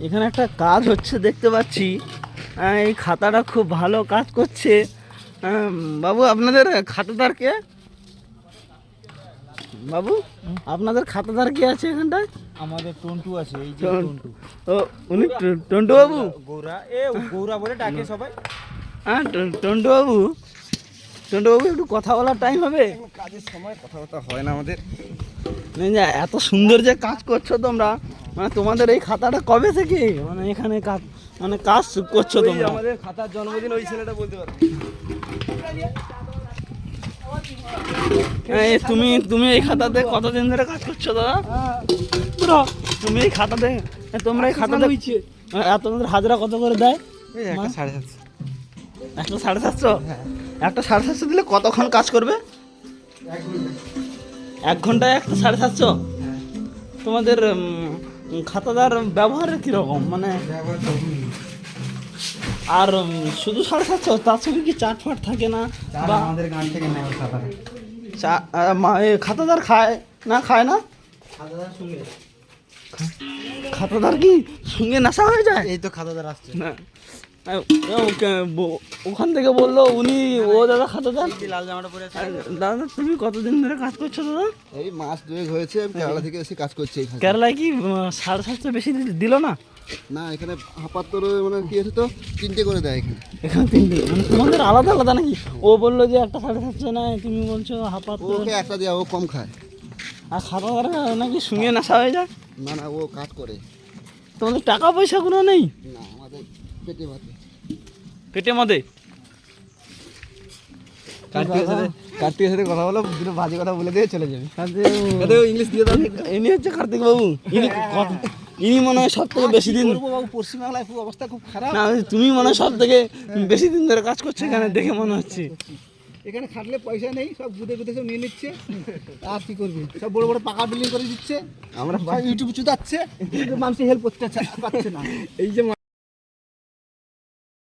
এখানে একটা কাজ হচ্ছে দেখতে পাচ্ছি। এই খাতাটা খুব ভালো কাজ করছে। বাবু আপনাদের খাতাদার কে? বাবু আপনাদের খাতাদার কে আছে এখানটায়? আমাদের টন্টু আছে, এই যে টন্টু। ও উনি টন্টু বাবু? গৌরা, গৌরা বলে ডাকে সবাই। হ্যাঁ টন্টু বাবু, টন্টু বাবু একটু কথা বলার টাইম হবে? কাজের সময় কথাবার্তা হয় না আমাদের। এত সুন্দর যে কাজ করছো তোমরা, মানে তোমাদের এই খাতাটা কবে থেকে মানে এখানে কাজ মানে কাজ করছো তোমরা? আমাদের খাতার জন্মদিন ওই ছেলেটা বলতে পারবে। তুমি তুমি এই খাতাতে কতদিন ধরে কাজ করছো দাদা? তুমি এই খাতাতে, তোমরা এই খাতাতে এত তোমাদের হাজরা কত করে দেয়? একটা 750। একটা 750? একটা 750 দিলে কতক্ষণ কাজ করবে? 1 ঘন্টায় একটা 750? তোমাদের খাতাদার ব্যবহারের কীরকম মানে? আর শুধু 750, তার সঙ্গে কি চাট ফাট থাকে না? বা আমাদের গান থেকে নেয় খাতা। খাতাদার খায় না? খায় না খাতাদার কি সঙ্গে নেশা হয়ে যায়? এই তো খাতাদার আসছে না ওখান থেকে বললো উনি, ও দাদা খাতাদার। লাল জামাটা পরে আছে। দাদা তুমি কতদিন ধরে কাজ করছো দাদা? এই মাস 2 হয়েছে, আমি কেরালা থেকে এসে কাজ করছি এখানে। কেরালায় কি 750 বেশি দিল না? না এখানে হাঁপাত্তর মানে কি আছে তো 3টে করে দেয় এখানে। এখানে 3 দিন মানে তোমাদের আলাদা আলাদা নাকি? ও বললো যে একটা 750 নেয়, তুমি বলছো হাফাত। ওকে একটা দেওয়া, ও কম খায়। আর খাতাদার নাকি সঙ্গে নেশা হয়ে যায়? না না, ও কাজ করে। তোমাদের টাকা পয়সাগুলো নেই? না আমাদের পেটে ভাতে। পেটে মধ্যে কার্তিকের সাথে কথা বলো, দুটো বাজে কথা বলে দিয়ে চলে যাবে। ইংলিশ দিয়ে দাও। ইনি হচ্ছে কার্তিক বাবু। ইনি মনে হয় সব থেকে বেশি দিন, পশ্চিমবাংলায় খুব অবস্থা খুব খারাপ। না তুমি মনে হয় সব থেকে বেশি দিন ধরে কাজ করছো এখানে দেখে মনে হচ্ছে। এখানে খাটলে পয়সা নেই, সব গুদে গুদে সব নিয়ে নিচ্ছে। আর কি করবি, সব বড় বড় পাকা বিল্ডিং করে দিচ্ছে। আমরা ইউটিউব চুদাচ্ছে, কিন্তু মানুষ হেল্প করতে পারছে না। এই যে